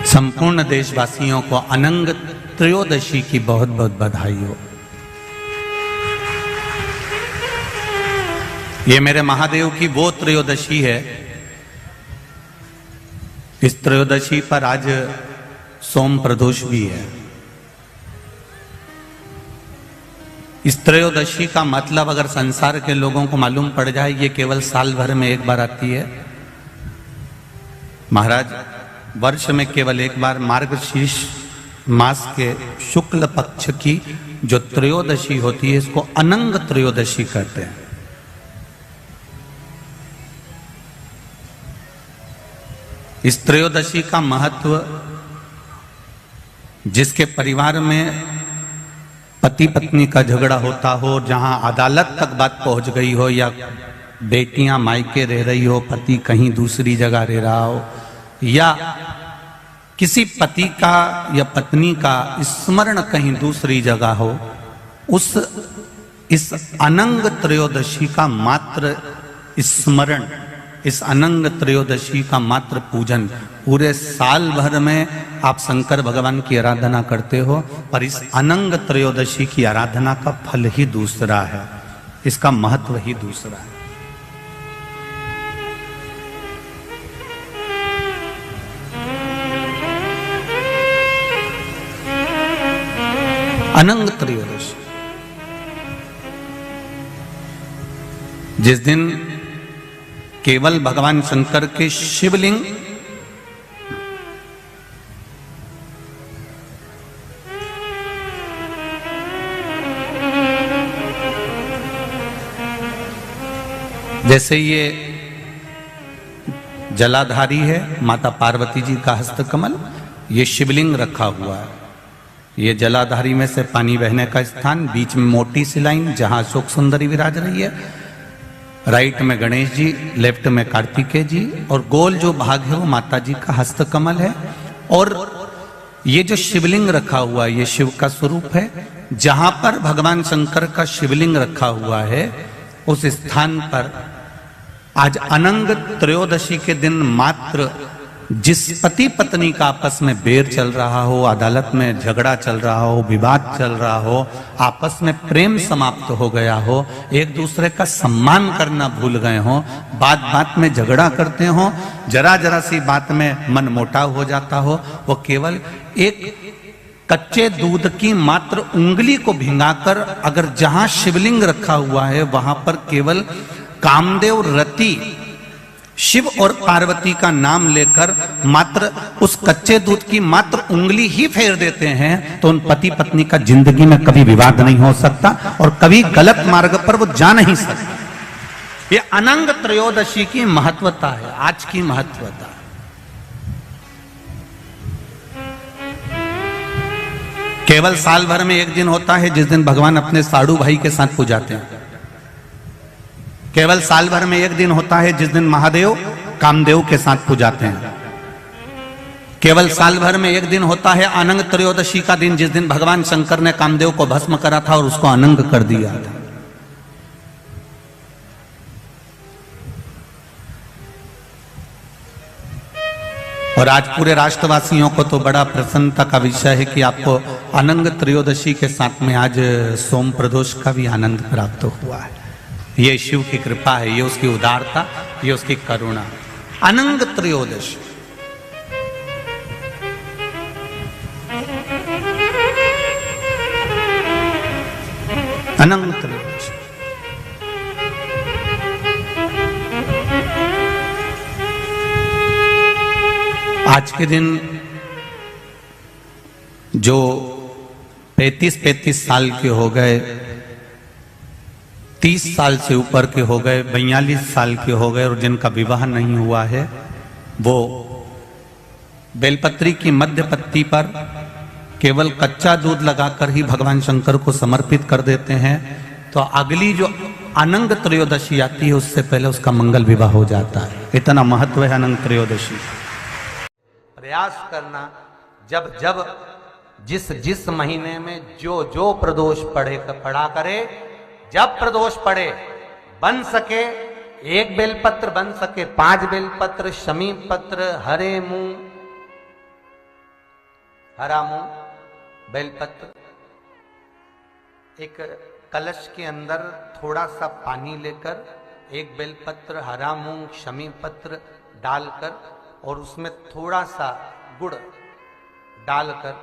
संपूर्ण देशवासियों को अनंग त्रयोदशी की बहुत बहुत बधाई हो। ये मेरे महादेव की वो त्रयोदशी है। इस त्रयोदशी पर आज सोम प्रदोष भी है। इस त्रयोदशी का मतलब अगर संसार के लोगों को मालूम पड़ जाए, ये केवल साल भर में एक बार आती है। महाराज, वर्ष में केवल एक बार मार्गशीर्ष मास के शुक्ल पक्ष की जो त्रयोदशी होती है, इसको अनंग त्रयोदशी कहते हैं। इस त्रयोदशी का महत्व, जिसके परिवार में पति पत्नी का झगड़ा होता हो, जहां अदालत तक बात पहुंच गई हो, या बेटियां मायके रह रही हो, पति कहीं दूसरी जगह रह रहा हो, या किसी पति का या पत्नी का स्मरण कहीं दूसरी जगह हो, इस अनंग त्रयोदशी का मात्र स्मरण, इस अनंग त्रयोदशी का मात्र पूजन, पूरे साल भर में आप शंकर भगवान की आराधना करते हो, पर इस अनंग त्रयोदशी की आराधना का फल ही दूसरा है, इसका महत्व ही दूसरा है। अनंग त्रयोदशी, जिस दिन केवल भगवान शंकर के शिवलिंग जैसे ये जलाधारी है माता पार्वती जी का हस्तकमल, ये शिवलिंग रखा हुआ है। ये जलाधारी में से पानी बहने का स्थान, बीच में मोटी सी लाइन जहां अशोक सुंदरी विराज रही है, राइट में गणेश जी, लेफ्ट में कार्तिकेय जी, और गोल जो भाग है वो माता जी का हस्तकमल है। और ये जो शिवलिंग रखा हुआ है, ये शिव का स्वरूप है। जहां पर भगवान शंकर का शिवलिंग रखा हुआ है, उस स्थान पर आज अनंग त्रयोदशी के दिन मात्र जिस पति पत्नी का आपस में बैर चल रहा हो, अदालत में झगड़ा चल रहा हो, विवाद चल रहा हो, आपस में प्रेम समाप्त हो गया हो, एक दूसरे का सम्मान करना भूल गए हो, बात बात में झगड़ा करते हो, जरा जरा सी बात में मन मोटाव हो जाता हो, वो केवल एक कच्चे दूध की मात्र उंगली को भिंगाकर, अगर जहां शिवलिंग रखा हुआ है वहां पर केवल कामदेव रति शिव और पार्वती का नाम लेकर मात्र उस कच्चे दूध की मात्र उंगली ही फेर देते हैं, तो उन पति पत्नी का जिंदगी में कभी विवाद नहीं हो सकता और कभी गलत मार्ग पर वो जा नहीं सकते। ये अनंग त्रयोदशी की महत्वता है, आज की महत्वता। केवल साल भर में एक दिन होता है जिस दिन भगवान अपने साड़ू भाई के साथ पूजाते हैं। केवल साल भर में एक दिन होता है जिस दिन महादेव कामदेव के साथ पूजाते हैं। केवल साल भर में एक दिन होता है अनंग त्रयोदशी का दिन, जिस दिन भगवान शंकर ने कामदेव को भस्म करा था और उसको अनंग कर दिया था। और आज पूरे राष्ट्रवासियों को तो बड़ा प्रसन्नता का विषय है कि आपको अनंग त्रयोदशी के साथ में आज सोम प्रदोष का भी आनंद प्राप्त हुआ है। ये शिव की कृपा है, ये उसकी उदारता, ये उसकी करुणा। अनंग त्रयोदशी, अनंग त्रयोदशी। आज के दिन जो 35 साल के हो गए, 30 साल से ऊपर के हो गए, 42 साल के हो गए, और जिनका विवाह नहीं हुआ है, वो बेलपत्री की मध्य पत्ती पर केवल कच्चा दूध लगाकर ही भगवान शंकर को समर्पित कर देते हैं। तो अगली जो अनंग त्रयोदशी आती है, उससे पहले उसका मंगल विवाह हो जाता है। इतना महत्व है अनंग त्रयोदशी। प्रयास करना, जब जब जिस महीने में जो प्रदोष पड़ा करे, जब प्रदोष पड़े, बन सके 1 बेलपत्र, बन सके 5 बेलपत्र, शमी पत्र, हरे मूंग, हरा मूंग, बेलपत्र, एक कलश के अंदर थोड़ा सा पानी लेकर एक बेलपत्र, हरा मूंग, शमी पत्र डालकर और उसमें थोड़ा सा गुड़ डालकर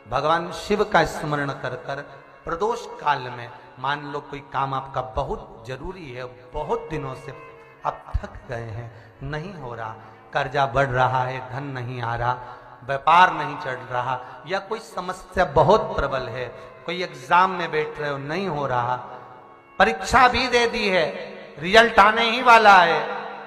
भगवान शिव का स्मरण कर कर प्रदोष काल में, मान लो कोई काम आपका बहुत जरूरी है, बहुत दिनों से अब थक गए हैं, नहीं हो रहा, कर्जा बढ़ रहा है, धन नहीं आ रहा, व्यापार नहीं चढ़ रहा, या कोई समस्या बहुत प्रबल है, कोई एग्जाम में बैठ रहे हो नहीं हो रहा, परीक्षा भी दे दी है, रिजल्ट आने ही वाला है,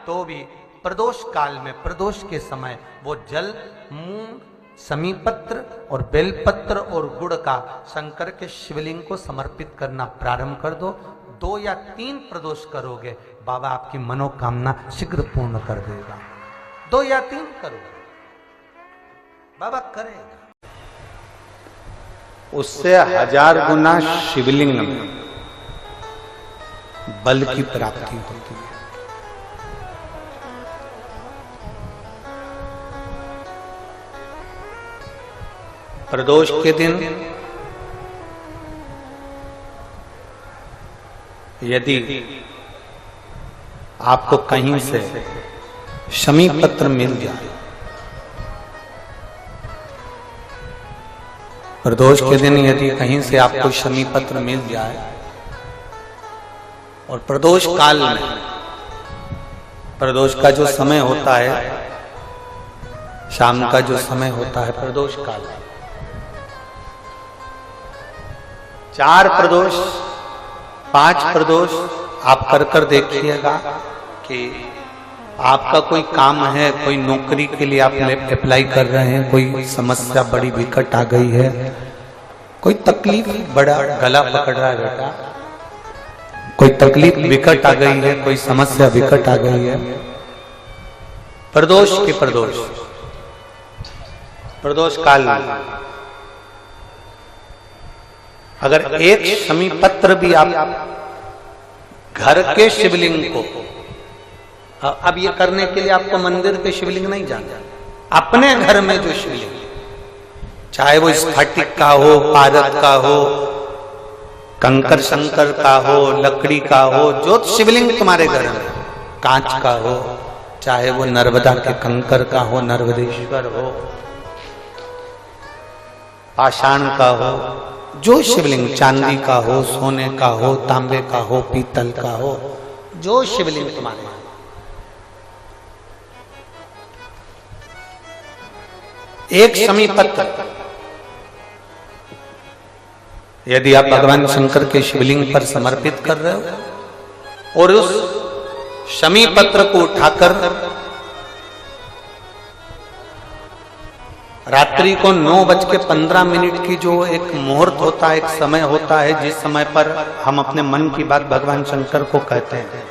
तो भी प्रदोष काल में, प्रदोष के समय वो जल, मूंग, समीपत्र और बेलपत्र और गुड़ का शंकर के शिवलिंग को समर्पित करना प्रारंभ कर दो। 2 या 3 प्रदोष करोगे, बाबा आपकी मनोकामना शीघ्र पूर्ण कर देगा। 2 या 3 करोगे, बाबा करेगा। उससे 1000 गुना शिवलिंग में बल की प्राप्ति होती है। प्रदोष के दिन यदि आपको कहीं से शमी पत्र मिल जाए, प्रदोष के दिन यदि कहीं से आपको शमी पत्र मिल जाए और प्रदोष काल में, प्रदोष का जो समय होता है, शाम का जो समय होता है प्रदोष काल, 4 प्रदोष 5 प्रदोष आप कर देखिएगा कि आपका कोई काम है, कोई नौकरी के लिए आप अप्लाई कर रहे हैं, कोई समस्या बड़ी विकट आ गई है, कोई तकलीफ, बड़ा गला पकड़ रहा है बेटा, कोई तकलीफ विकट आ गई है, कोई समस्या विकट आ गई है, प्रदोष के प्रदोष काल में अगर एक शमी पत्र भी आप घर के शिवलिंग को, अब ये करने के लिए आपको मंदिर पे शिवलिंग नहीं जाना, अपने घर में जो शिवलिंग, चाहे वो स्फटिक का हो, पारद का हो, कंकर शंकर का हो, लकड़ी का हो, जो शिवलिंग तुम्हारे घर में, कांच का हो, चाहे वो नर्मदा के कंकर का हो, नर्मदेश्वर हो, पाषाण का हो, जो शिवलिंग, चांदी का हो, सोने का हो, तांबे का हो, पीतल का हो, जो शिवलिंग तुम्हारे, एक शमी पत्र यदि आप भगवान शंकर के शिवलिंग पर समर्पित कर रहे हो और उस शमी पत्र को उठाकर रात्रि को 9:15 की जो एक मुहूर्त होता है, एक समय होता है, जिस समय पर हम अपने मन की बात भगवान शंकर को कहते हैं,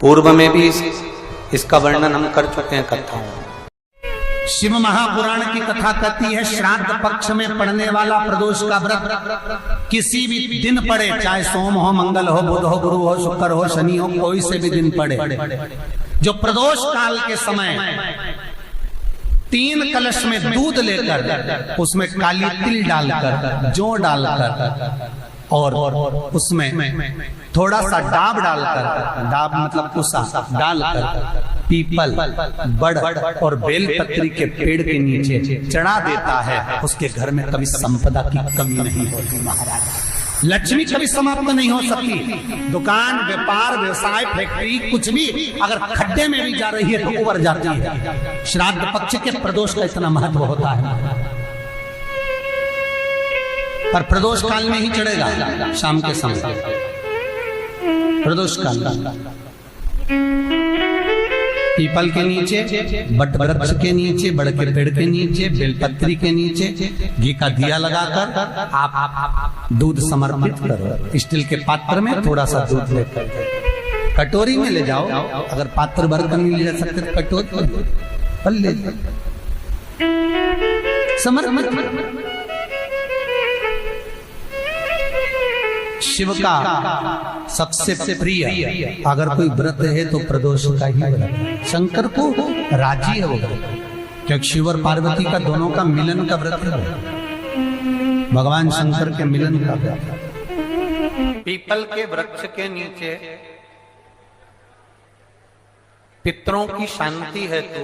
पूर्व में भी इसका वर्णन हम कर चुके हैं कथाओं में। शिव महापुराण की कथा कहती है, श्राद्ध पक्ष में पड़ने वाला प्रदोष का व्रत किसी भी दिन पड़े, चाहे सोम हो, मंगल हो, बुध हो, गुरु हो, शुक्र हो, शनि हो, कोई से भी दिन पड़े, जो प्रदोष काल के समय 3 कलश में दूध लेकर उसमें काली तिल डालकर, जौ डालकर और उसमें थोड़ा सा डाब डालकर, डाब मतलब कुसा डालकर पीपल, बड़ और बेलपत्री के पेड़ के नीचे चढ़ा देता है, उसके घर में कभी संपदा की कमी नहीं होती महाराज, लक्ष्मी कभी समाप्त नहीं हो सकती। दुकान, व्यापार, व्यवसाय, फैक्ट्री, कुछ भी अगर खड्डे में भी जा रही है तो उबर जाती है। श्राद्ध पक्ष के प्रदोष का इतना महत्व होता है, पर प्रदोष काल में ही चढ़ेगा, शाम के समय प्रदोष काल, पीपल के नीचे, बट वृक्ष के नीचे, बड़ के पेड़ के नीचे, बेलपत्री के नीचे घी का दिया लगाकर आप दूध समर्पित करो। स्टील के पात्र में थोड़ा सा दूध लेकर कटोरी में ले जाओ, अगर पात्र भर कर नहीं ले जा सकते तो कटोरी पर ले जाओ, समर्पित। शिव का सबसे प्रिय अगर कोई व्रत है तो प्रदोष का ही व्रत है, शंकर को राजी है वो व्रत। क्योंकि शिव और पार्वती का दोनों का मिलन का व्रत है, भगवान शंकर के मिलन का व्रत। पीपल के वृक्ष के नीचे पितरों की शांति है तो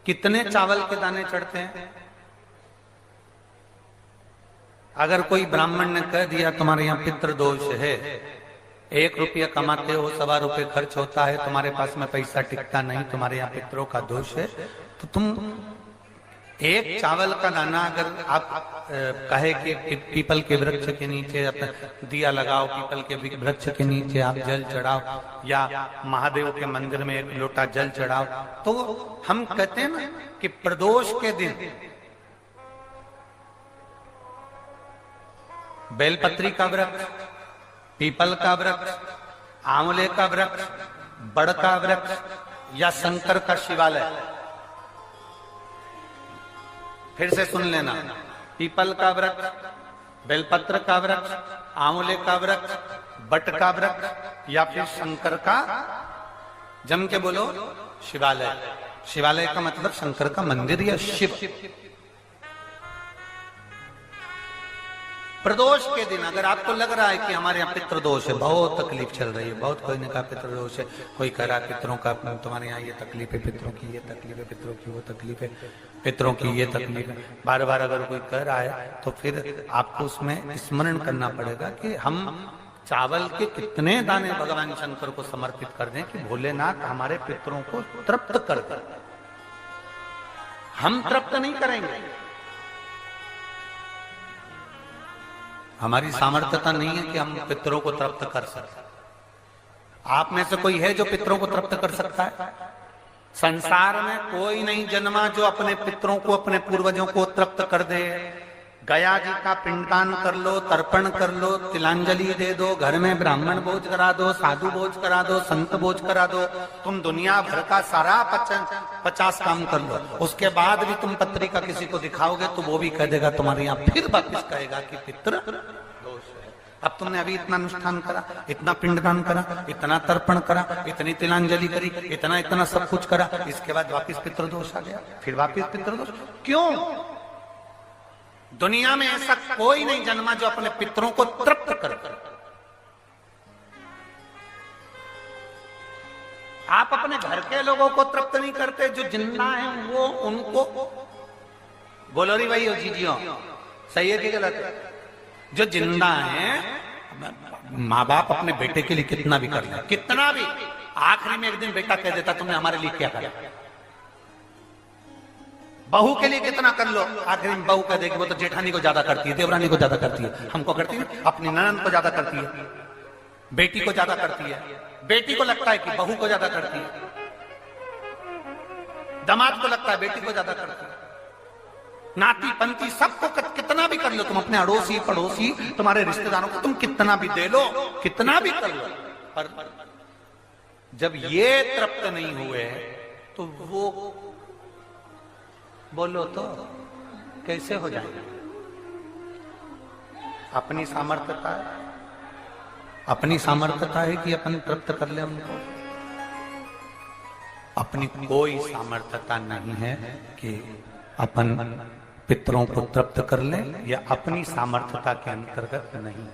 कितने चावल के दाने चढ़ते हैं? अगर कोई ब्राह्मण ने कह दिया तुम्हारे यहाँ पितृ दोष है, 1 रुपया कमाते हो, 1.25 रुपये खर्च होता है, तुम्हारे पास में पैसा टिकता नहीं, तुम्हारे यहाँ पितरों का दोष है, तो तुम एक चावल का दाना अगर आप कहे कि पीपल के वृक्ष के नीचे दिया लगाओ, पीपल के वृक्ष के नीचे आप जल चढ़ाओ, या महादेव के मंदिर में 1 लोटा जल चढ़ाओ, तो हम कहते हैं ना कि प्रदोष के दिन बेलपत्री का वृक्ष, पीपल का वृक्ष, आंवले का वृक्ष, बड़ का वृक्ष या शंकर का शिवालय, फिर से सुन लेना, पीपल का वृक्ष, बेलपत्र का वृक्ष, आंवले का वृक्ष, बट का वृक्ष या फिर शंकर का, जम के बोलो, शिवालय। शिवालय का मतलब शंकर का मंदिर या शिव। प्रदोष के दिन अगर आपको लग रहा है कि हमारे यहाँ पितृदोष है, बहुत तकलीफ चल रही है, बहुत कोई ने कहा पितृदोष है, कोई कह रहा पितरों का, तुम्हारे यहाँ ये तकलीफ है, पितरों की ये तकलीफ है, पितरों की वो तकलीफ है, पितरों की ये तकलीफ है, बार बार अगर कोई कह रहा है, तो फिर आपको उसमें स्मरण करना पड़ेगा कि हम चावल के कितने दाने भगवान शंकर को समर्पित कर दें कि भोलेनाथ हमारे पितरों को तृप्त कर दें। हम तृप्त नहीं करेंगे, हमारी सामर्थ्यता नहीं है कि हम पितरों को तृप्त कर सकते। आप में से कोई है जो पितरों को तृप्त कर सकता है? संसार में कोई नहीं जन्मा जो अपने पितरों को, अपने पूर्वजों को तृप्त कर दे। गया जी का पिंडदान कर लो, तर्पण कर लो, तिलांजलि दे दो, घर में ब्राह्मण भोज करा दो, साधु भोज करा दो, संत भोज करा दो, तुम दुनिया भर का सारा 50 काम कर लो, उसके बाद भी तुम पत्रिका किसी को दिखाओगे तो वो भी कह देगा तुम्हारे यहाँ, फिर वापिस कहेगा कि पितृ दोष है। अब तुमने अभी इतना अनुष्ठान करा, इतना पिंडदान करा, इतना तर्पण करा, इतनी तिलांजलि करी, इतना इतना सब कुछ करा, इसके बाद वापिस पितृदोष आ गया, फिर वापिस पितृदोष। क्यों? दुनिया में ऐसा कोई नहीं जन्मा जो अपने पितरों को तृप्त कर। आप अपने घर के लोगों को तृप्त नहीं करते, जो जिंदा हैं वो उनको बोलो री भाई जीजियो, सही है कि गलत है? जो जिंदा हैं, माँ बाप अपने बेटे के लिए कितना भी कर ले, कितना भी, आखिरी में एक दिन बेटा कह देता तुमने हमारे लिए क्या करा। बहू के लिए कितना कर लो, आखिर में बहू कह देगी वो तो जेठानी को ज्यादा करती है, देवरानी को ज्यादा करती है, हमको करती है, अपनी ननद को ज्यादा करती है, बेटी को ज्यादा करती है, बेटी को लगता है कि बहू को ज्यादा करती है, दामाद को लगता है बेटी को ज्यादा करती है, नाती पंती सबको कितना भी कर लो तुम, अपने अड़ोसी पड़ोसी तुम्हारे रिश्तेदारों को तुम कितना भी दे लो, कितना भी कर लो, पर जब ये तृप्त नहीं हुए तो वो बोलो तो कैसे हो जाएगा? अपनी सामर्थ्यता है, अपनी सामर्थ्यता है कि अपन तृप्त कर ले उनको। अपनी कोई सामर्थ्यता नहीं है कि अपन पितरों को तृप्त कर ले, या अपनी सामर्थ्यता के अंतर्गत नहीं,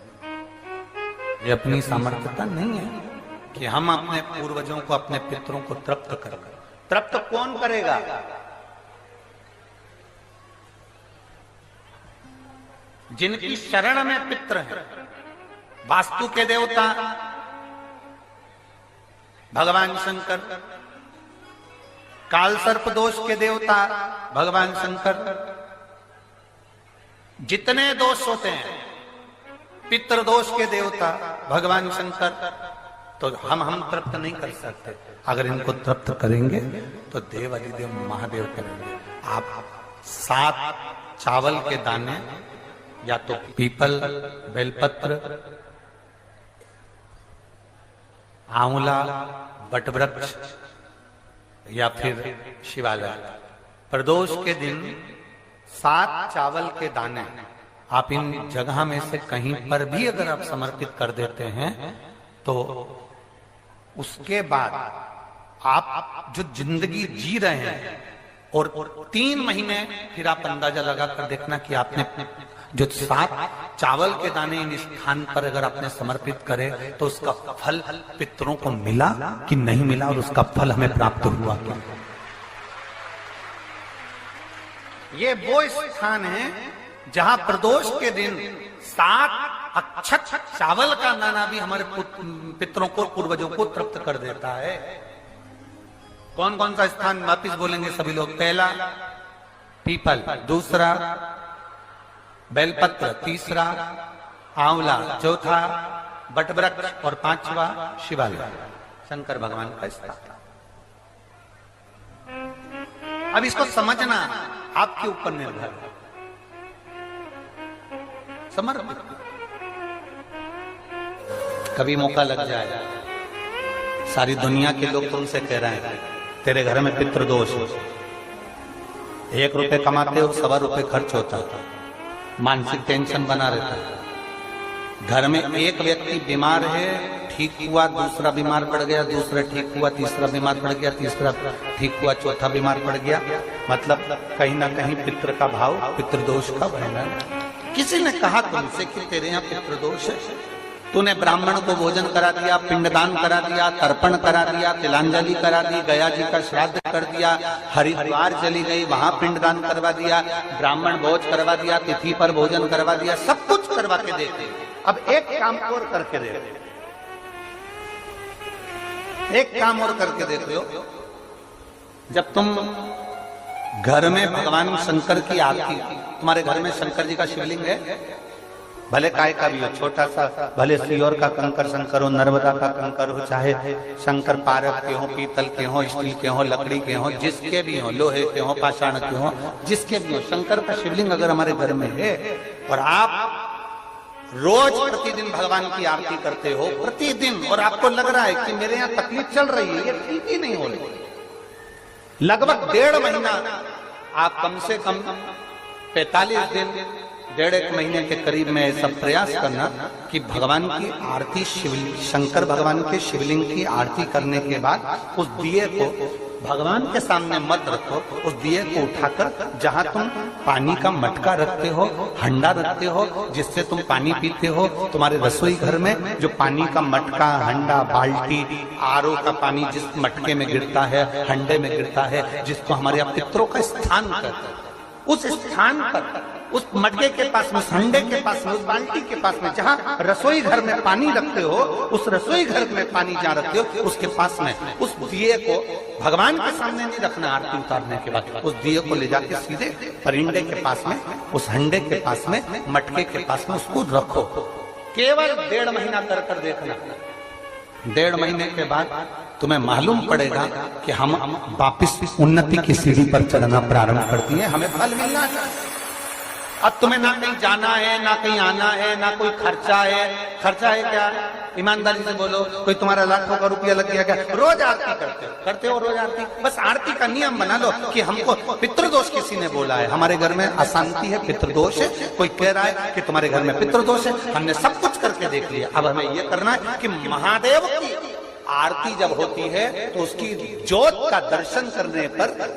ये अपनी सामर्थ्यता नहीं है कि हम अपने पूर्वजों को, अपने पितरों को तृप्त कर। तृप्त कौन करेगा? जिनकी शरण में पितृ है। वास्तु के देवता भगवान शंकर, काल सर्प दोष के देवता भगवान शंकर, जितने दोष होते हैं पितृ दोष के देवता भगवान शंकर, तो हम तृप्त नहीं कर सकते। अगर इनको तृप्त करेंगे तो देव अधिदेव महादेव करेंगे। आप 7 चावल के दाने, या तो पीपल, बेलपत्र, आंवला, बटवृक्ष या फिर शिवालय, प्रदोष के दिन 7 चावल के दाने आप इन जगह में से कहीं पर भी अगर आप समर्पित कर देते हैं तो उसके बाद आप जो जिंदगी जी रहे हैं और 3 महीने फिर आप अंदाजा लगा कर देखना कि आपने जो 7 चावल के दाने इन स्थान पर अगर आपने समर्पित करे तो उसका फल पितरों को मिला कि नहीं मिला, और उसका फल हमें प्राप्त हुआ क्या। ये वो स्थान है जहां प्रदोष के दिन 7 अक्षत चावल का दाना भी हमारे पितरों को, पूर्वजों को तृप्त कर देता है। कौन कौन सा स्थान वापिस बोलेंगे सभी लोग। पहला पीपल, दूसरा बेलपत्र, तीसरा आंवला, चौथा बटवृक्ष और 5वां शिवालय, शंकर भगवान का स्थान। अब इसको समझना आपके ऊपर निर्भर है। समर्पित कभी मौका लग जाए, सारी दुनिया के लोग तुमसे कह रहे हैं तेरे घर में पितृदोष है, 1 रुपए कमाते हो 1.25 रुपए खर्च होता है, मानसिक टेंशन बना रहता है। घर में एक व्यक्ति बीमार है, ठीक हुआ, दूसरा बीमार पड़ गया, दूसरा ठीक हुआ, तीसरा बीमार पड़ गया, तीसरा ठीक हुआ, चौथा बीमार पड़ गया। मतलब कहीं ना कहीं पितृ का भाव, पितृदोष का वर्णन। किसी ने कहा तुमसे कि तेरे यहाँ पितृदोष है, तूने ब्राह्मण को भोजन करा दिया, पिंडदान करा दिया, तर्पण करा दिया, तिलांजलि करा दी, गया जी का श्राद्ध कर दिया, हरिद्वार चली गई, वहां पिंडदान करवा दिया, ब्राह्मण भोज करवा दिया, तिथि पर भोजन करवा दिया, सब कुछ करवा के देते। अब एक काम और करके देते, एक काम और करके देते हो। जब तुम घर में भगवान शंकर की आरती, तुम्हारे घर में शंकर जी का शिवलिंग है, भले काय का भी हो, छोटा सा, भले सियोर का कंकर शंकर हो, नर्मदा का कंकर हो, चाहे शंकर पारक के हो, पीतल के हो, स्टील के हो, लकड़ी के हो, जिसके भी हो, लोहे के हो, पाषाण के हो, जिसके भी हो, शंकर का शिवलिंग अगर हमारे घर में है और आप रोज प्रतिदिन भगवान की आरती करते हो, प्रतिदिन, और आपको लग रहा है कि मेरे यहाँ तकलीफ चल रही है, ये ठीक ही नहीं हो रही, लगभग 1.5 महीना आप कम से कम 45 दिन, 1.5 महीने के करीब में ऐसा प्रयास करना कि भगवान की आरती, शंकर भगवान के शिवलिंग की आरती करने के बाद उस दिए को भगवान के सामने मत रखो, उस दिए को उठाकर जहां तुम पानी का मटका रखते हो, हंडा रखते हो, जिससे तुम पानी पीते हो, तुम्हारे रसोई घर में जो पानी का मटका, हंडा, बाल्टी, आरओ का पानी जिस मटके में गिरता है, हंडे में गिरता है, जिसको हमारे यहाँ पितरों का स्थान कहते हैं, उस स्थान पर, उस मटके के पास में, उस हंडे के पास में, उस बाल्टी के पास में, जहां रसोई घर में पानी रखते हो, उस रसोई घर में पानी जहां रखते हो, उसके पास में उस दिए को भगवान के सामने नहीं रखना। आरती उतारने के बाद उस दिए को ले जाके सीधे परिंडे के पास में, उस हंडे के पास में, मटके के पास में उसको रखो। केवल 1.5 महीना कर देखना। 1.5 महीने के बाद तुम्हें मालूम पड़ेगा कि हम वापिस उन्नति की सीढ़ी पर चढ़ना प्रारंभ करती है, हमें फल मिलना चाहिए। अब तुम्हें ना कहीं जाना है, ना कहीं आना है, ना कोई खर्चा है। खर्चा है क्या? ईमानदारी से बोलो, कोई तुम्हारा लाखों का रुपया लग गया क्या? रोज आरती करते हो रोज आरती। बस आरती का नियम बना लो कि हमको पितृदोष किसी ने बोला है, हमारे घर में अशांति है, पितृदोष है, कोई कह रहा है कि तुम्हारे घर में पितृदोष है, हमने सब कुछ करके देख लिया। अब हमें ये करना है कि महादेव की आरती जब होती है तो उसकी ज्योत का दर्शन करने पर